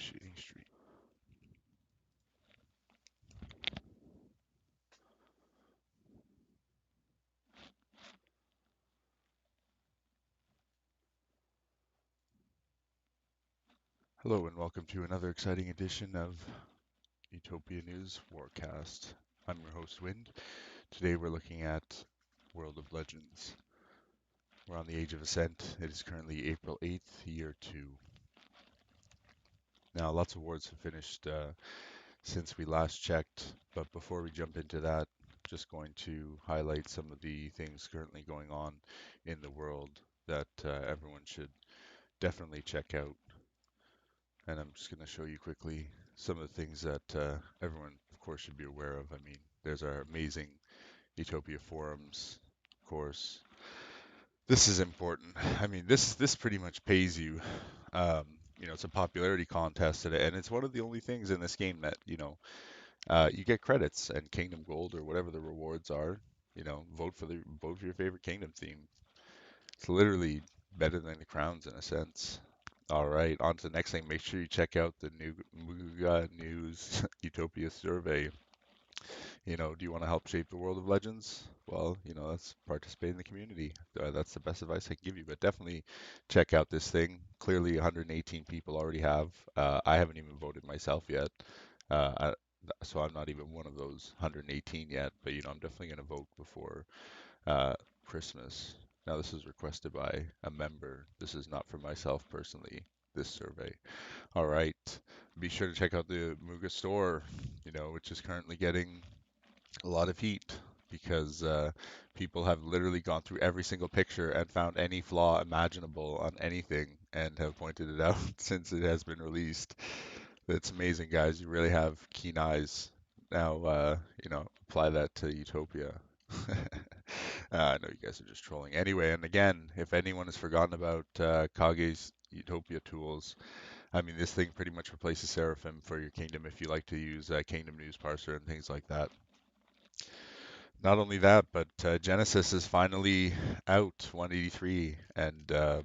Initiating stream. Hello and welcome to another exciting edition of Utopia News Warcast. I'm your host Wind. Today we're looking at World of Legends. We're on the Age of Ascent. It is currently April 8th, year 2. Now lots of wars have finished since we last checked, but before we jump into that, just going to highlight some of the things currently going on in the world that everyone should definitely check out. And I'm just going to show you quickly some of the things that everyone, of course, should be aware of. I mean, there's our amazing Utopia forums, of course. This is important. I mean, this pretty much pays you. Um, it's a popularity contest, and it's one of the only things in this game that you get credits and Kingdom Gold or whatever the rewards are. Vote for your favorite kingdom theme. It's literally better than the crowns in a sense. All right, on to the next thing. Make sure you check out the new Muga News Utopia survey. Do you want to help shape the world of legends? Well, let's participate in the community. That's the best advice I can give you. But definitely check out this thing. Clearly, 118 people already have. I haven't even voted myself yet. So I'm not even one of those 118 yet. But I'm definitely going to vote before uh, Christmas. Now, this is requested by a member. This is not for myself personally, this survey. All right. Be sure to check out the Muga store, which is currently getting a lot of heat because people have literally gone through every single picture and found any flaw imaginable on anything and have pointed it out since it has been released. That's amazing, guys. You really have keen eyes. Now, apply that to Utopia. I know you guys are just trolling. Anyway, and again, if anyone has forgotten about KAGGES Utopia tools, I mean, this thing pretty much replaces Seraphim for your kingdom if you like to use Kingdom News Parser and things like that. Not only that, but Genesis is finally out, 183, and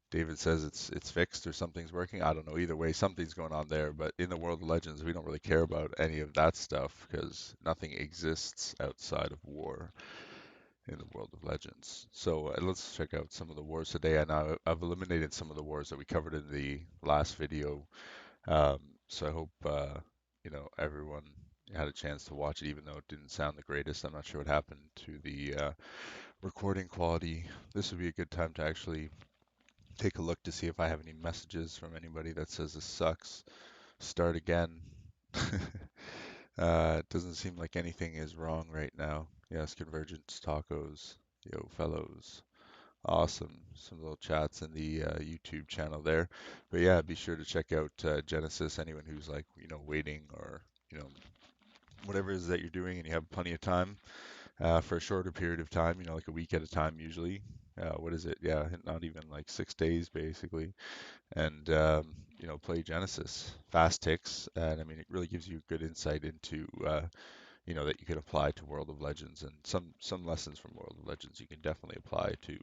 David says it's fixed or something's working. I don't know. Either way, something's going on there. But in the world of Legends, we don't really care about any of that stuff because nothing exists outside of war in the world of Legends. So let's check out some of the wars today. And I've eliminated some of the wars that we covered in the last video. Um, so I hope everyone had a chance to watch it, even though it didn't sound the greatest. I'm not sure what happened to the recording quality. This would be a good time to actually take a look to see if I have any messages from anybody that says this sucks. Start again. It doesn't seem like anything is wrong right now. Yes, Convergence Tacos. Yo, fellows. Awesome. Some little chats in the YouTube channel there. But yeah, be sure to check out Genesis. Anyone who's like, waiting or, you know, whatever it is that you're doing and you have plenty of time for a shorter period of time, like a week at a time usually. What is it? Yeah, not even like 6 days basically. And, play Genesis. Fast ticks. And I mean, it really gives you good insight into that you can apply to World of Legends, and some lessons from World of Legends you can definitely apply to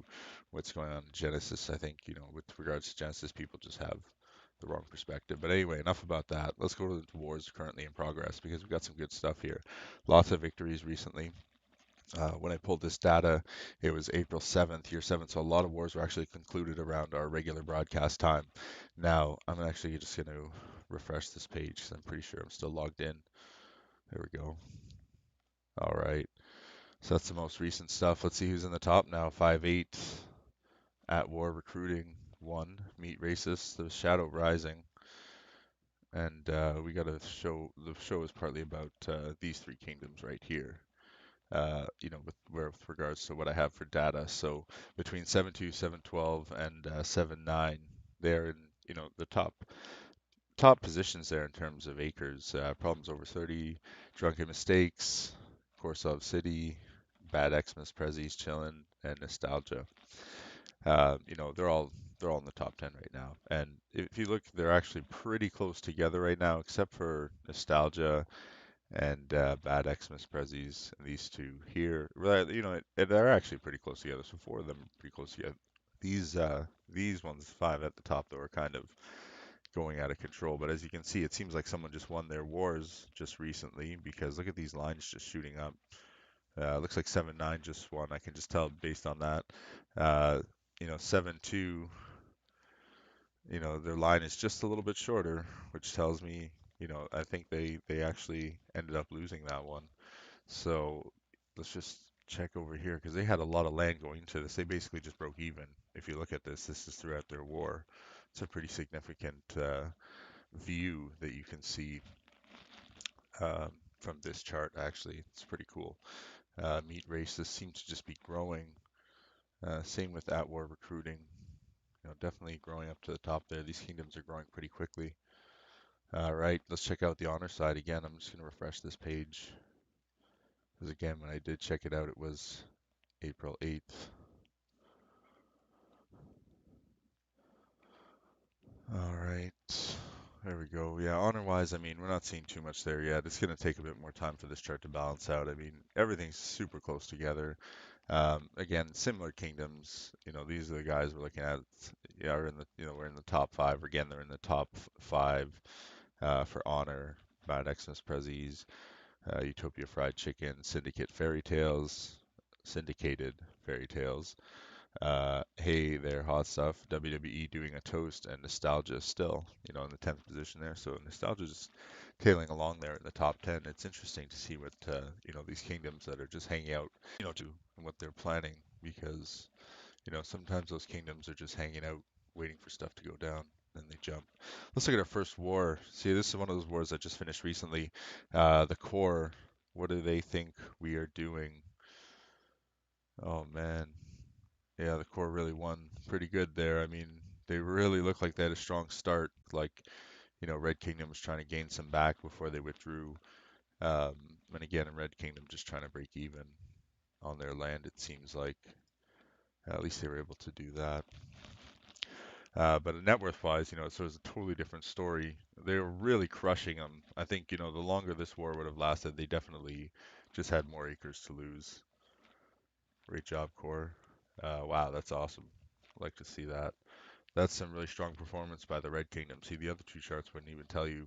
what's going on in Genesis. I think, with regards to Genesis, people just have the wrong perspective. But anyway, enough about that. Let's go to the wars currently in progress because we've got some good stuff here. Lots of victories recently. When I pulled this data, it was April 7th, year 7, so a lot of wars were actually concluded around our regular broadcast time. Now, I'm actually just going to refresh this page because I'm pretty sure I'm still logged in. There we go. All right. So that's the most recent stuff. Let's see who's in the top now. 5-8 at war recruiting 1. Meet racists. The shadow rising. And we got to show the show is partly about these three kingdoms right here. With regards to what I have for data. So between 7-2, 7-12, and 7-9, they're in the top positions there in terms of acres. Problems over 30, drunken mistakes, Korsov City, bad Xmas prezzies, chillin', and nostalgia. They're all in the top 10 right now. And if you look, they're actually pretty close together right now, except for nostalgia and bad Xmas prezzies. And these two here, they're actually pretty close together. So four of them are pretty close together. These ones, five at the top, though, are kind of going out of control. But as you can see, it seems like someone just won their wars just recently because look at these lines just shooting up. Looks like 7-9 just won. I can just tell based on that. Uh, 7-2, their line is just a little bit shorter, which tells me, I think they actually ended up losing that one. So let's just check over here because they had a lot of land going into this. They basically just broke even. If you look at this, this is throughout their war. It's a pretty significant view that you can see um, from this chart, actually. It's pretty cool. Meat races seem to just be growing. Same with at war recruiting. Definitely growing up to the top there. These kingdoms are growing pretty quickly. All right, let's check out the honor side again. I'm just going to refresh this page. Because again, when I did check it out, it was April 8th. All right, there we go. Yeah, honor-wise, I mean, we're not seeing too much there yet. It's going to take a bit more time for this chart to balance out. I mean, everything's super close together. Again, similar kingdoms. These are the guys we're looking at. Yeah, are in the, we're in the top five. Again, they're in the top five for honor. Bad Xmas Prezzies, Utopia Fried Chicken, Syndicate Fairy Tales, Syndicated Fairy Tales. Hey there, hot stuff. WWE doing a toast and nostalgia still, in the 10th position there. So nostalgia just tailing along there in the top 10. It's interesting to see what, these kingdoms that are just hanging out, to and what they're planning because, sometimes those kingdoms are just hanging out waiting for stuff to go down. Then they jump. Let's look at our first war. See, this is one of those wars that just finished recently. The core, what do they think we are doing? Oh man. Yeah, the core really won pretty good there. I mean, they really looked like they had a strong start. Like, Red Kingdom was trying to gain some back before they withdrew. Um, and again, Red Kingdom just trying to break even on their land, it seems like. At least they were able to do that. But net worth wise, it's sort of a totally different story. They were really crushing them. I think, the longer this war would have lasted, they definitely just had more acres to lose. Great job, core. Wow, that's awesome. Like to see that. That's some really strong performance by the Red Kingdom. See, the other two charts wouldn't even tell you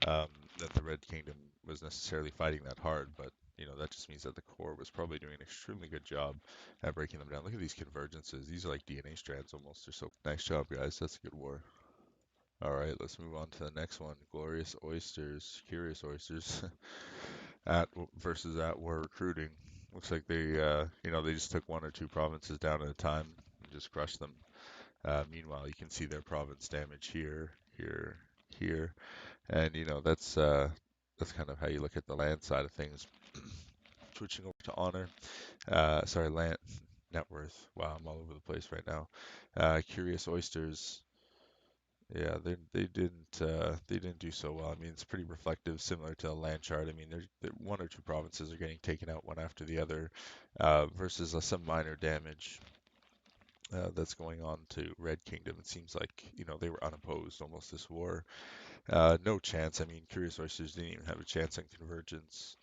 that the Red Kingdom was necessarily fighting that hard, but that just means that the core was probably doing an extremely good job at breaking them down. Look at these convergences. These are like DNA strands almost. They're so nice job, guys. That's a good war. All right, let's move on to the next one. Glorious Oysters, Curious Oysters, at versus at war recruiting. Looks like they just took one or two provinces down at a time and just crushed them. Meanwhile, you can see their province damage here, here, here, and that's kind of how you look at the land side of things. Switching over to honor, sorry, land net worth. Wow, I'm all over the place right now. Curious oysters. Yeah, they didn't do so well. I mean, it's pretty reflective, similar to a land chart. I mean, one or two provinces are getting taken out one after the other, versus some minor damage that's going on to Red Kingdom. It seems like, they were unopposed almost this war. No chance. I mean, Curious Oysters didn't even have a chance on convergence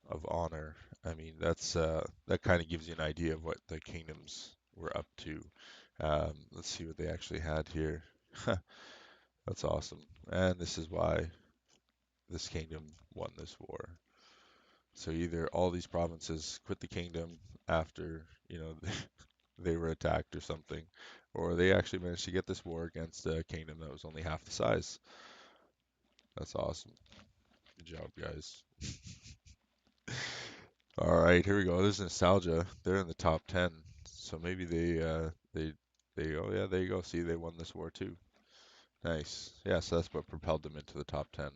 of honor. I mean, that kind of gives you an idea of what the kingdoms were up to. Let's see what they actually had here. That's awesome. And this is why this kingdom won this war. So either all these provinces quit the kingdom after, they were attacked or something, or they actually managed to get this war against a kingdom that was only half the size. That's awesome. Good job, guys. All right, here we go. This is nostalgia. They're in the top 10, so maybe oh yeah, there you go. See, they won this war too. Nice. Yeah, so that's what propelled them into the top 10.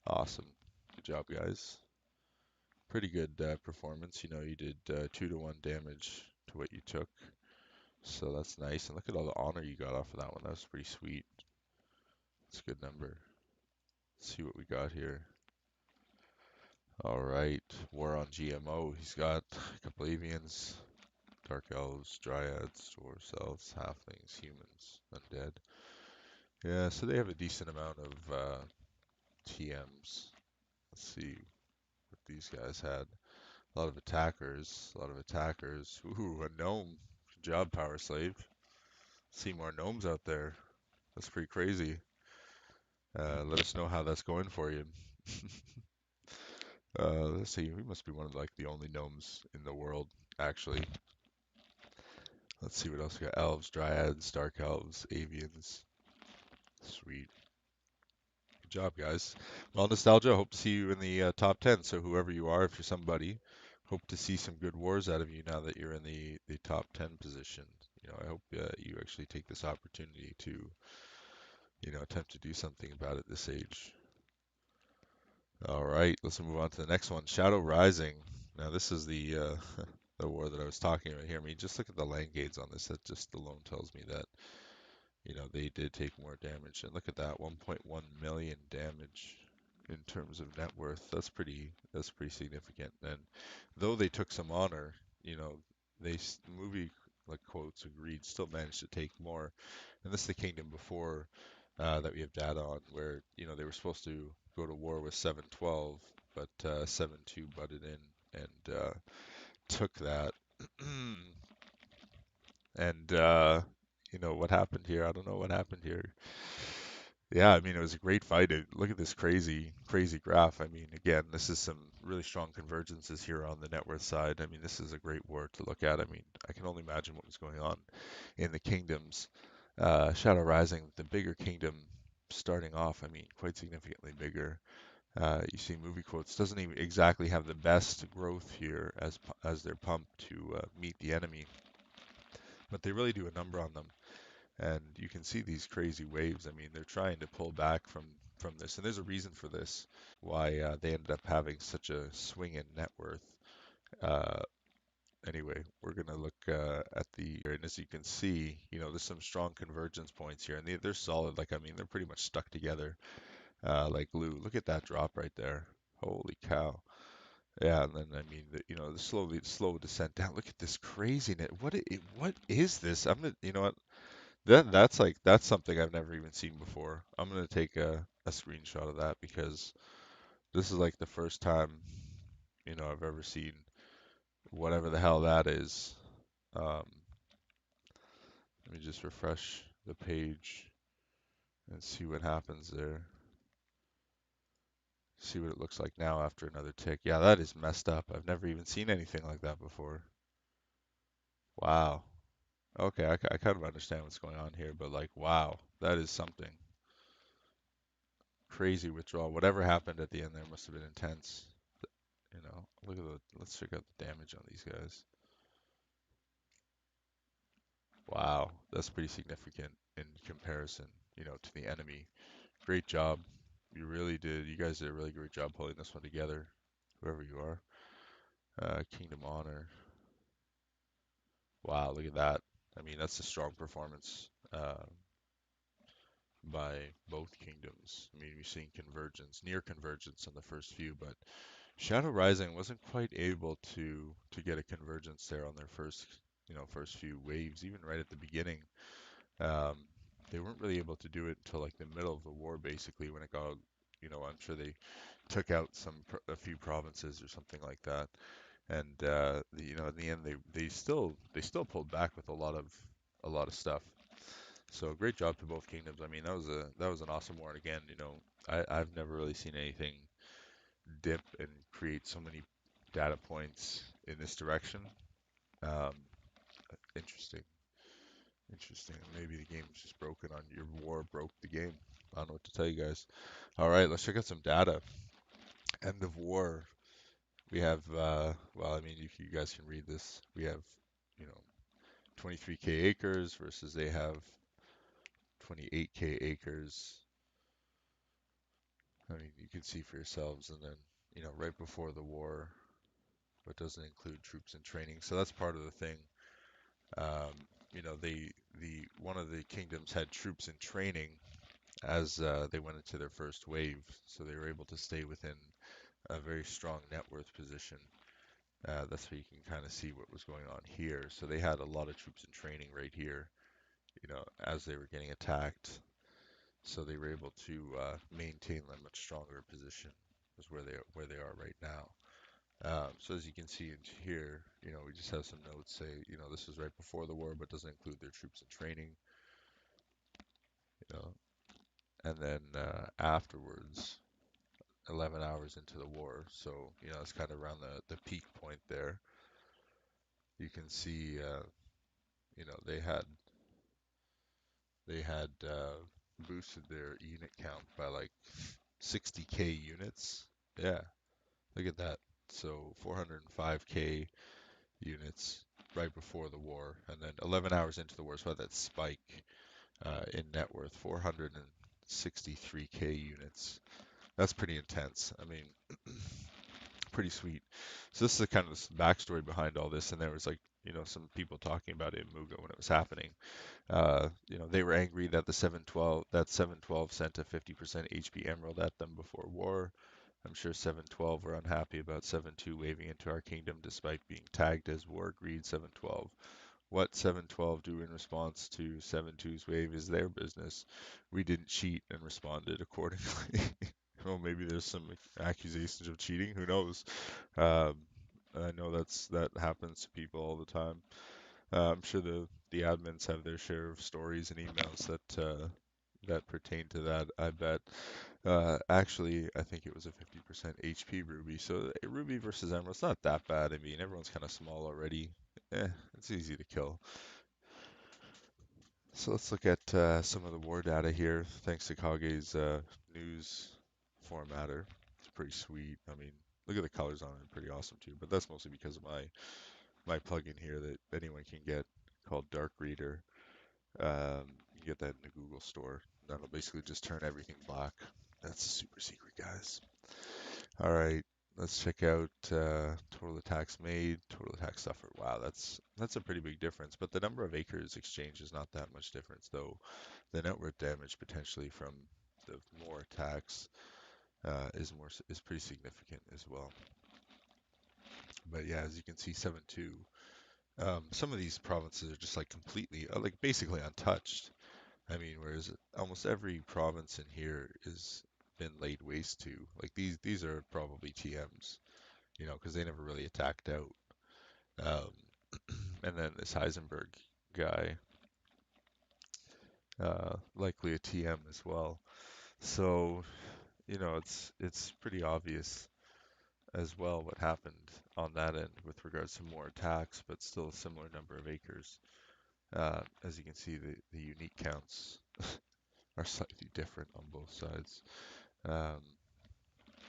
Awesome. Good job, guys. Pretty good performance. You did 2-1 damage to what you took. So that's nice. And look at all the honor you got off of that one. That was pretty sweet. It's a good number. Let's see what we got here. All right. War on GMO. He's got a couple avians, dark elves, dryads, dwarves, elves, halflings, humans, undead. Yeah, so they have a decent amount of TMs. Let's see what these guys had. A lot of attackers. A lot of attackers. Ooh, a gnome. Good job, Power Slave. See more gnomes out there. That's pretty crazy. Let us know how that's going for you. Let's see, we must be one of like the only gnomes in the world, actually. Let's see what else we got. Elves, dryads, dark elves, avians. Sweet. Good job, guys. Well, nostalgia. Hope to see you in the top 10. So whoever you are, if you're somebody, hope to see some good wars out of you now that you're in the top 10 position. I hope you actually take this opportunity to, attempt to do something about it this age. All right, let's move on to the next one. Shadow Rising. Now this is the the war that I was talking about here. I mean, just look at the land gains on this. That just alone tells me that, they did take more damage. And look at that, 1.1 million damage in terms of net worth. That's pretty significant. And though they took some honor, you know, the movie like quotes agreed still managed to take more. And this is the kingdom before that we have data on where they were supposed to go to war with 712, but 7-2 butted in and took that. And what happened here? I don't know what happened here. Yeah, I mean, it was a great fight. Look at this crazy, crazy graph. I mean, again, this is some really strong convergences here on the net worth side. I mean, this is a great war to look at. I mean, I can only imagine what was going on in the kingdoms. Shadow Rising, the bigger kingdom starting off, I mean, quite significantly bigger. You see movie quotes, doesn't even exactly have the best growth here as they're pumped to meet the enemy, but they really do a number on them. And you can see these crazy waves. I mean, they're trying to pull back from this, and there's a reason for this. Why they ended up having such a swing in net worth. Uh, anyway, we're gonna look at and as you can see, there's some strong convergence points here, and they're solid. Like I mean, they're pretty much stuck together like glue. Look at that drop right there. Holy cow. Yeah, and then I mean, the slow descent down. Look at this craziness. What is this? You know what? That's something I've never even seen before. I'm gonna take a screenshot of that because this is like the first time, I've ever seen whatever the hell that is. Um, Let me just refresh the page and see what happens there. See what it looks like now after another tick. Yeah, that is messed up. I've never even seen anything like that before. Wow. Okay, I kind of understand what's going on here, but like, wow, that is something. Crazy withdrawal. Whatever happened at the end there must have been intense. Look at let's check out the damage on these guys. Wow, that's pretty significant in comparison, to the enemy. Great job. You really did. You guys did a really great job pulling this one together, whoever you are. Kingdom Honor. Wow, look at that. I mean, that's a strong performance by both kingdoms. I mean, we're seeing convergence, near convergence on the first few, but Shadow Rising wasn't quite able to get a convergence there on their first few waves, even right at the beginning. Um, they weren't really able to do it until like the middle of the war, basically, when it got, I'm sure they took out a few provinces or something like that. And in the end, they still pulled back with a lot of stuff. So great job to both kingdoms. I mean, that was an awesome war. And again, I've never really seen anything dip and create so many data points in this direction. Um, interesting, interesting. Maybe the game's just broken on your war broke the game. I don't know what to tell you guys. All right, let's check out some data. End of war. We have, well, I mean, you guys can read this. We have, you know, 23K acres versus they have 28K acres. I mean, you can see for yourselves. And then, right before the war, but doesn't include troops in training. So that's part of the thing. The one of the kingdoms had troops in training as they went into their first wave, so they were able to stay within a very strong net worth position. That's how you can kind of see what was going on here. So they had a lot of troops in training right here, as they were getting attacked. So they were able to maintain a much stronger position, is where they are right now. So as you can see into here, we just have some notes say, this was right before the war, but doesn't include their troops in training. You know, and then afterwards, 11 hours into the war. So, it's kind of around the peak point there. You can see, they had boosted their unit count by like 60K units. Yeah, look at that. So 405K units right before the war, and then 11 hours into the war, so that spike in net worth, 463K units. That's pretty intense. I mean, pretty sweet. So this is the kind of backstory behind all this, and there was like, some people talking about it in Muga when it was happening. They were angry that the 712 sent a 50% HP emerald at them before war. I'm sure 712 were unhappy about 7.2 waving into our kingdom despite being tagged as war greed 712. What 712 do in response to 7.2's wave is their business. We didn't cheat and responded accordingly. Well, maybe there's some accusations of cheating. Who knows? Um, I know that happens to people all the time. I'm sure the admins have their share of stories and emails that pertain to that. I bet. Actually, I think it was a 50% HP ruby. So ruby versus emerald's not that bad. I mean, everyone's kind of small already. It's easy to kill. So let's look at some of the war data here. Thanks to KAGGES news formatter. It's pretty sweet. I mean, look at the colors on it. Pretty awesome too. But that's mostly because of my plugin here that anyone can get called Dark Reader. You can get that in the Google store. That'll basically just turn everything black. That's super secret, guys. All right, let's check out total attacks made, total attack suffered. Wow, that's a pretty big difference. But the number of acres exchanged is not that much difference, though. The net worth damage potentially from the more attacks is pretty significant as well. But yeah, as you can see, 7-2. Some of these provinces are just like completely, like basically untouched. I mean, whereas almost every province in here is been laid waste to. Like these are probably TMs, because they never really attacked out. Um, and then this Heisenberg guy, likely a TM as well. So, it's pretty obvious as well what happened on that end with regards to more attacks, but still a similar number of acres. As you can see, the unique counts are slightly different on both sides. Um,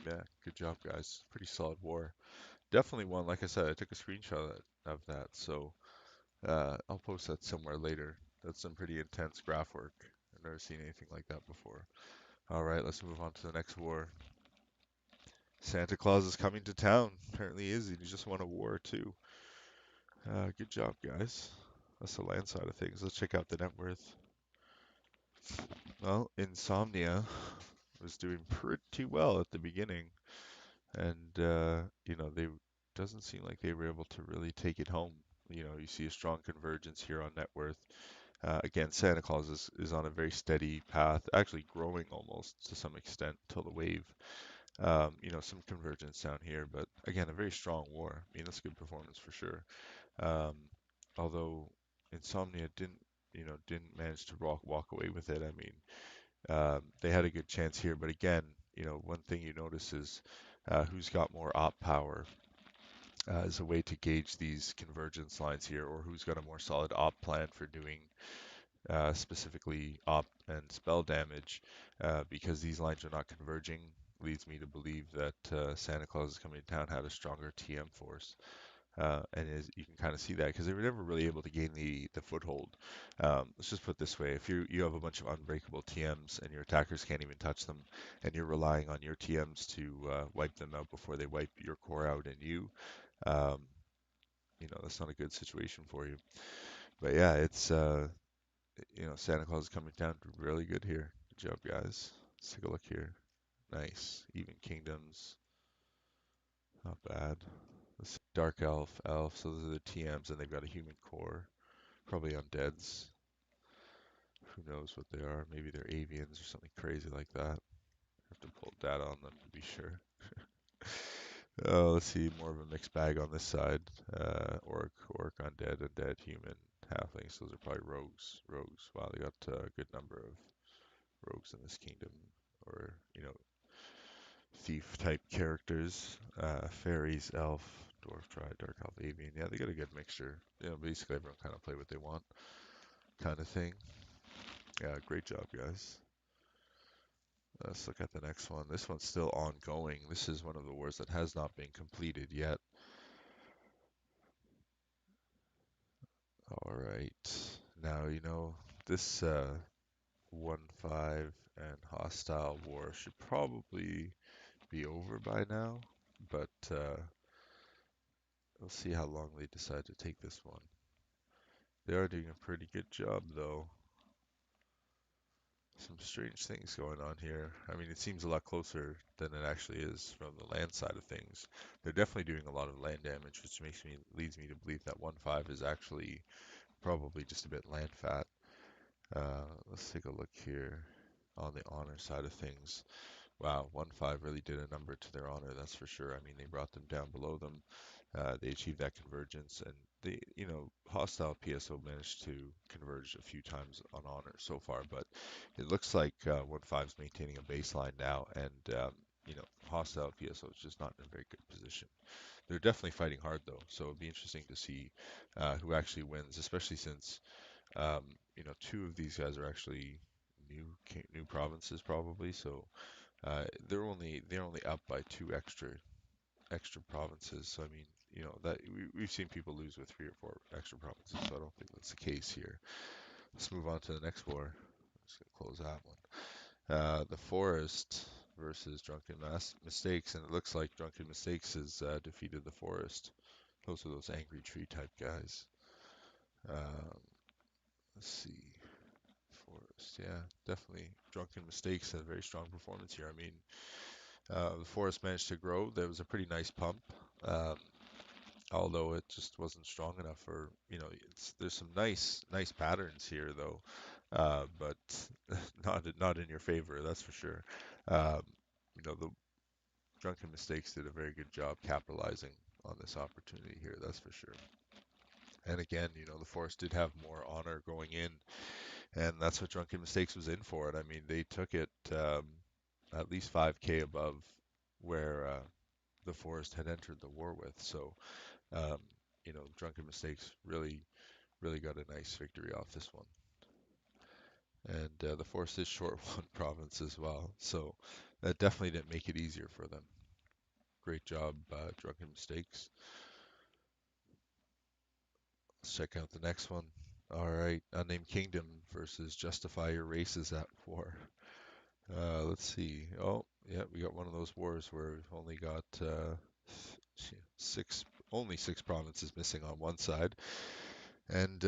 yeah, good job, guys. Pretty solid war. Definitely one. Like I said, I took a screenshot of that, so I'll post that somewhere later. That's some pretty intense graph work. I've never seen anything like that before. All right, let's move on to the next war. Santa Claus is coming to town. Apparently he is. He just won a war too. Good job, guys. That's the land side of things. Let's check out the net worth. Well, Insomnia was doing pretty well at the beginning, and they doesn't seem like they were able to really take it home. You see a strong convergence here on net worth. Again, Santa Claus is on a very steady path, actually growing almost to some extent till the wave. Some convergence down here, but again, a very strong war. I mean, that's a good performance for sure. Um, although Insomnia didn't manage to walk away with it. I mean, they had a good chance here, but again, one thing you notice is who's got more op power as a way to gauge these convergence lines here, or who's got a more solid op plan for doing specifically op and spell damage, because these lines are not converging, leads me to believe that Santa Claus is coming to town had a stronger TM force. You can kind of see that because they were never really able to gain the foothold. Let's just put it this way: if you have a bunch of unbreakable TMs and your attackers can't even touch them, and you're relying on your TMs to wipe them out before they wipe your core out and you, um, that's not a good situation for you. But yeah, it's Santa Claus is coming down really good here. Good job, guys. Let's take a look here. Nice. Even Kingdoms. Not bad. Let's see. Dark Elf, Elf. So those are the TMs, and they've got a human core. Probably undeads. Who knows what they are? Maybe they're avians or something crazy like that. Have to pull data on them to be sure. Let's see. More of a mixed bag on this side. Orc, undead, human, halflings. Those are probably rogues. Wow, they got a good number of rogues in this kingdom, or thief type characters, fairies, elf, dwarf tribe, dark elf, avian. Yeah, they got a good mixture. Basically everyone kind of play what they want, kind of thing. Yeah, great job, guys. Let's look at the next one. This one's still ongoing. This is one of the wars that has not been completed yet. All right. Now, this 1-5 and hostile war should probably be over by now, but we'll see how long they decide to take this one. They are doing a pretty good job, though. Some strange things going on here. I mean, it seems a lot closer than it actually is from the land side of things. They're definitely doing a lot of land damage, which leads me to believe that 1-5 is actually probably just a bit land fat. Let's take a look here on the honor side of things. Wow, 1-5 really did a number to their honor, that's for sure. I mean, they brought them down below them. They achieved that convergence, and hostile PSO managed to converge a few times on honor so far, but it looks like 1-5 is maintaining a baseline now, and hostile PSO is just not in a very good position. They're definitely fighting hard though, so it'll be interesting to see who actually wins, especially since um, two of these guys are actually new provinces probably, so they're only up by two extra provinces. So I mean, that we've seen people lose with 3 or 4 extra provinces, so I don't think that's the case here. Let's move on to the next war. Just gonna close that one. The Forest versus Drunken Mistakes, and it looks like Drunken Mistakes has defeated the Forest. Those are those angry tree type guys. Um, let's see. Forest, yeah, definitely. Drunken Mistakes had a very strong performance here. I mean, the Forest managed to grow. There was a pretty nice pump. Um, Although it just wasn't strong enough for, there's some nice patterns here though, but not in your favor, that's for sure. Um, the Drunken Mistakes did a very good job capitalizing on this opportunity here, that's for sure. And again, the Forest did have more honor going in, and that's what Drunken Mistakes was in for. And I mean, they took it at least 5K above where the Forest had entered the war with. So um, Drunken Mistakes really got a nice victory off this one. And the Forest is short one province as well, so that definitely didn't make it easier for them. Great job, Drunken Mistakes. Let's check out the next one. All right, Unnamed Kingdom versus Justify Your Races at War. Let's see. Oh, yeah, we got one of those wars where we've only got only 6 provinces missing on one side. And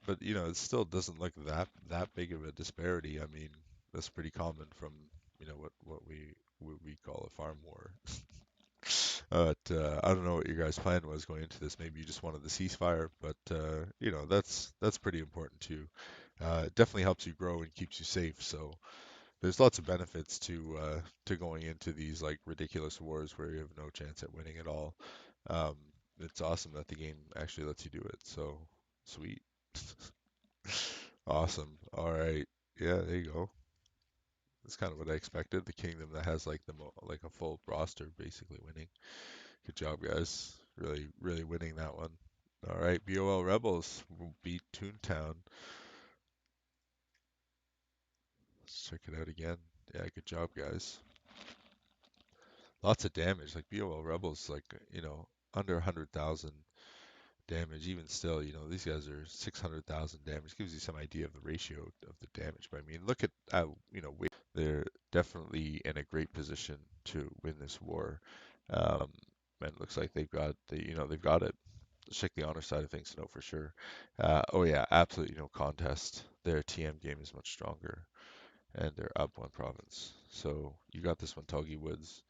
but it still doesn't look that big of a disparity. I mean, that's pretty common from what we call a farm war. But I don't know what your guys' plan was going into this. Maybe you just wanted the ceasefire, but that's pretty important too. It definitely helps you grow and keeps you safe. So there's lots of benefits to going into these like ridiculous wars where you have no chance at winning at all. Um, it's awesome that the game actually lets you do it. So sweet. Awesome. All right. Yeah, there you go. That's kind of what I expected. The kingdom that has like like a full roster basically winning. Good job, guys. Really winning that one. All right, BOL Rebels will beat Toontown. Let's check it out again. Yeah, good job, guys. Lots of damage. Like BOL Rebels, like under 100,000 damage. Even still, these guys are 600,000 damage. Gives you some idea of the ratio of the damage. But I mean, look at they're definitely in a great position to win this war. And it looks like they've got it. Let's check the honor side of things to know for sure. Oh yeah, absolutely no contest. Their TM game is much stronger, and they're up one province. So you got this one, Toggy Woods.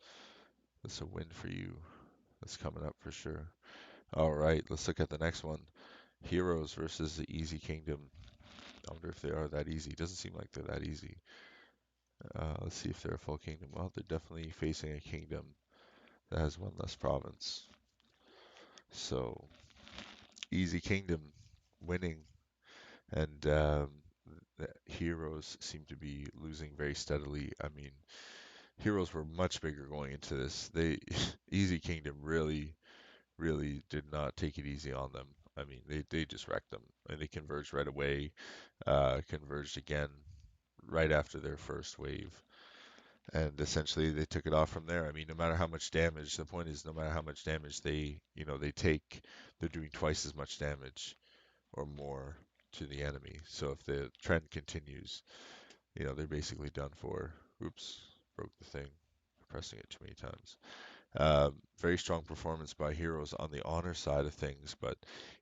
That's a win for you. That's coming up for sure. All right, let's look at the next one. Heroes versus the Easy Kingdom. I wonder if they are that easy. Doesn't seem like they're that easy. Let's see if they're a full kingdom. Well, they're definitely facing a kingdom that has one less province. So, Easy Kingdom winning. And the heroes seem to be losing very steadily. I mean, heroes were much bigger going into this. They Easy Kingdom really did not take it easy on them. I mean, they just wrecked them, and they converged right away. Converged again right after their first wave, and essentially they took it off from there. I mean, no matter how much damage, the point is, no matter how much damage they take, they're doing twice as much damage or more to the enemy. So if the trend continues, they're basically done for. Oops, broke the thing, pressing it too many times. Very strong performance by heroes on the honor side of things, but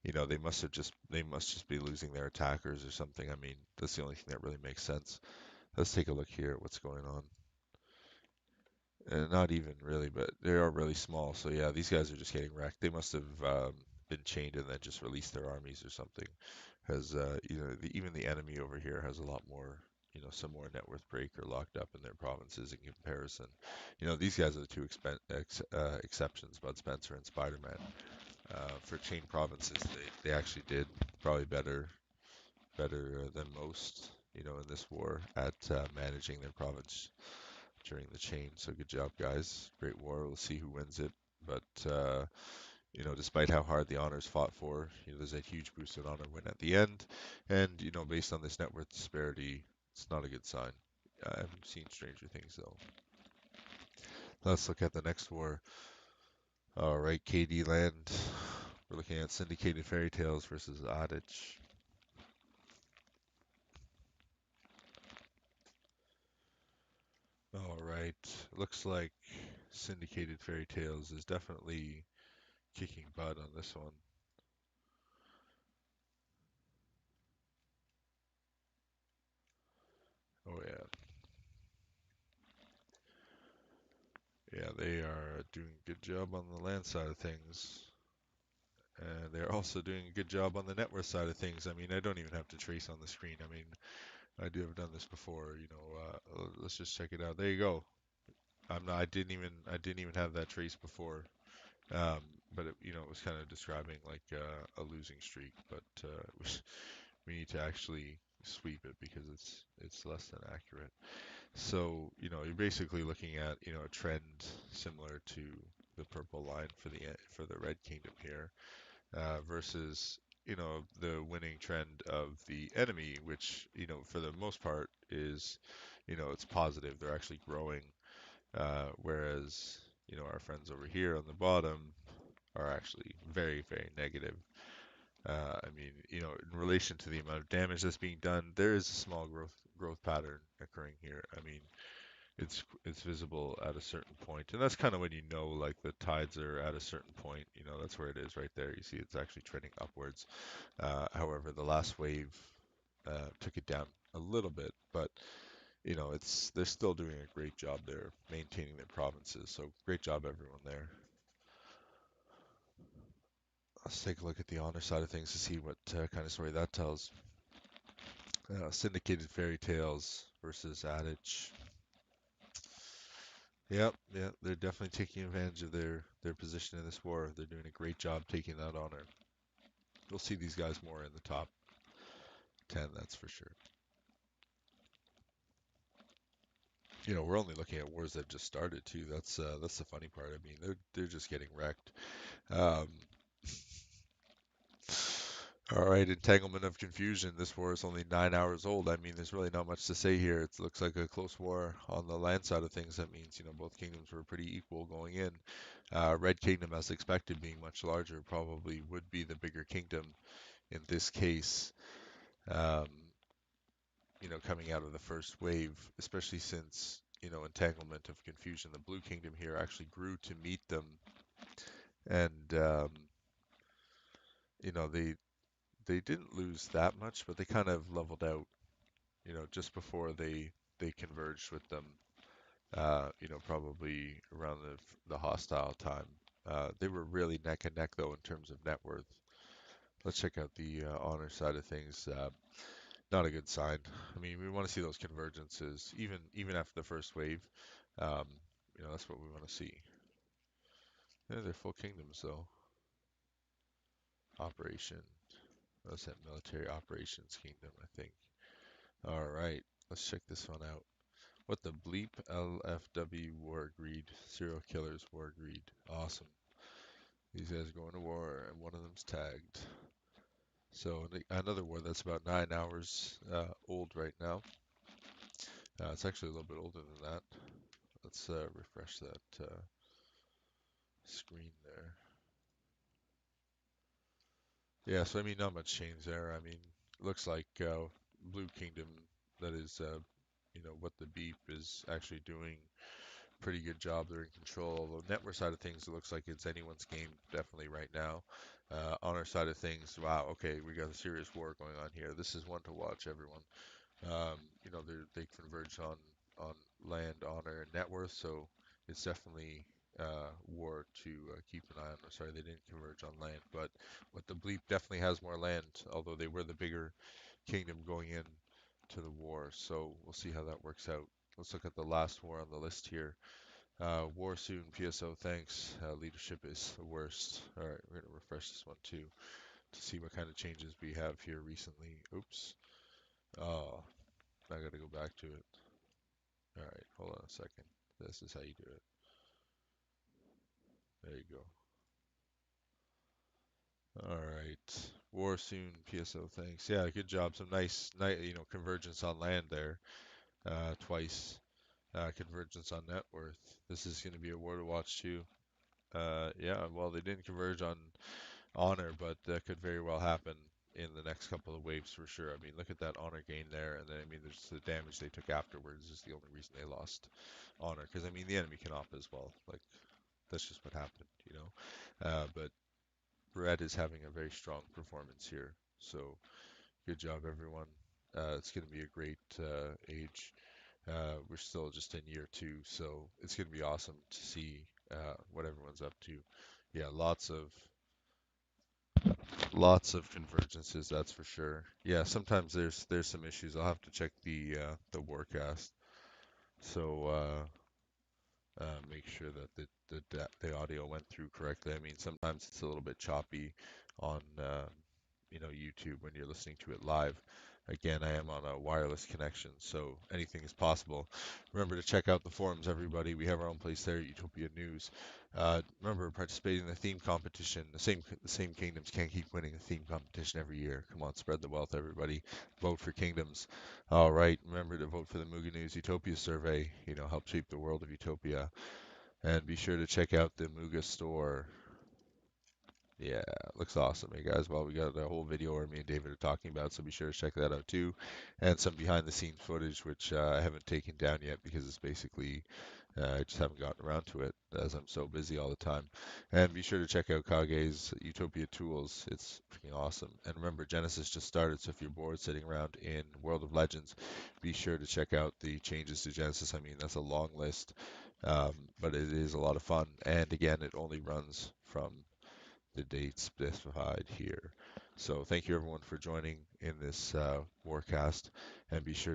they must just be losing their attackers or something. I mean, that's the only thing that really makes sense. Let's take a look here at what's going on. Not even really, but they are really small. So yeah, these guys are just getting wrecked. They must have been chained and then just released their armies or something. Because even the enemy over here has a lot more, some more net worth breaker locked up in their provinces in comparison. These guys are the two exceptions, Bud Spencer and Spider-Man. For chain provinces, they actually did probably better than most, in this war at managing their province during the chain. So good job, guys. Great war. We'll see who wins it. But despite how hard the honors fought for, there's a huge boost in honor win at the end. And based on this net worth disparity, it's not a good sign. I haven't seen stranger things though. Let's look at the next war. All right, KD land. We're looking at syndicated fairy tales versus Adage. All right, looks like syndicated fairy tales is definitely kicking butt on this one. Oh yeah, yeah, they are doing a good job on the land side of things. And they're also doing a good job on the net worth side of things. I mean, I don't even have to trace on the screen. I mean, I do have done this before. Let's just check it out. There you go. I didn't even have that trace before. Um, but it was kind of describing like a losing streak. But we need to actually sweep it because it's less than accurate. So, you're basically looking at, a trend similar to the purple line for the Red Kingdom here, versus, the winning trend of the enemy, which, for the most part is, it's positive. They're actually growing, whereas, our friends over here on the bottom are actually very, very negative. I mean, in relation to the amount of damage that's being done, there is a small growth pattern occurring here. I mean, it's visible at a certain point, and that's kind of when like the tides are at a certain point. That's where it is right there. You see, it's actually trending upwards. However, the last wave took it down a little bit, but it's they're still doing a great job there maintaining their provinces. So great job, everyone there. Let's take a look at the honor side of things to see what kind of story that tells. Syndicated fairy tales versus adage. Yep, yeah, they're definitely taking advantage of their position in this war. They're doing a great job taking that honor. You'll see these guys more in the top 10, that's for sure. We're only looking at wars that just started too. That's the funny part. I mean, they're just getting wrecked. Um, all right, entanglement of confusion. This war is only 9 hours old. I mean, there's really not much to say here. It looks like a close war on the land side of things. That means, both kingdoms were pretty equal going in. Red Kingdom, as expected, being much larger, probably would be the bigger kingdom in this case. Um, coming out of the first wave, especially since, entanglement of confusion. The Blue Kingdom here actually grew to meet them, and they didn't lose that much, but they kind of leveled out, just before they converged with them. Probably around the hostile time. They were really neck and neck though in terms of net worth. Let's check out the honor side of things. Not a good sign. I mean, we want to see those convergences, even after the first wave. Um, that's what we want to see. Yeah, they're full kingdoms though. Operation. That's that military operations kingdom, I think. All right, let's check this one out. What the bleep LFW war agreed. Serial killers war agreed. Awesome. These guys are going to war, and one of them's tagged. So another war that's about 9 hours old right now. It's actually a little bit older than that. Let's refresh that screen there. Yeah, so I mean, not much change there. I mean, looks like Blue Kingdom, that is, what the Beep is actually doing. Pretty good job. They're in control. Although network side of things, it looks like it's anyone's game definitely right now. On our side of things, wow, okay, we got a serious war going on here. This is one to watch, everyone. They converge on land, honor, and net worth, so it's definitely war to keep an eye on. Sorry, they didn't converge on land, but the Bleep definitely has more land, although they were the bigger kingdom going in to the war. So we'll see how that works out. Let's look at the last war on the list here. War soon, PSO, thanks. Leadership is the worst. All right, we're gonna refresh this one too to see what kind of changes we have here recently. Oops. Oh, I gotta go back to it. All right, hold on a second. This is how you do it. There you go. All right. War soon, PSO. Thanks. Yeah, good job. Some nice, convergence on land there. Twice. Convergence on net worth. This is going to be a war to watch too. Yeah, well, they didn't converge on honor, but that could very well happen in the next couple of waves for sure. I mean, look at that honor gain there, and then I mean, there's the damage they took afterwards is the only reason they lost honor. Because I mean, the enemy can op as well. Like that's just what happened. But Red is having a very strong performance here. So good job, everyone. It's going to be a great age. We're still just in year two, so it's going to be awesome to see what everyone's up to. Yeah, lots of convergences, that's for sure. Yeah, sometimes there's some issues. I'll have to check the Warcast. So make sure that the audio went through correctly. I mean, sometimes it's a little bit choppy on YouTube when you're listening to it live. Again, I am on a wireless connection, so anything is possible. Remember to check out the forums, everybody. We have our own place there, Utopia News. Remember, participating in the theme competition. The same kingdoms can't keep winning the theme competition every year. Come on, spread the wealth, everybody. Vote for kingdoms. All right, remember to vote for the Muga News Utopia survey. Help shape the world of Utopia. And be sure to check out the Muga store. Yeah, looks awesome. Hey guys, well, we got a whole video where me and David are talking about, so be sure to check that out too. And some behind the scenes footage, which I haven't taken down yet because it's basically, I just haven't gotten around to it as I'm so busy all the time. And be sure to check out KAGGES Utopia Tools. It's freaking awesome. And remember, Genesis just started, so if you're bored sitting around in World of Legends, be sure to check out the changes to Genesis. I mean, that's a long list, but it is a lot of fun. And again, it only runs from the date specified here. So thank you everyone for joining in this Warcast, and be sure to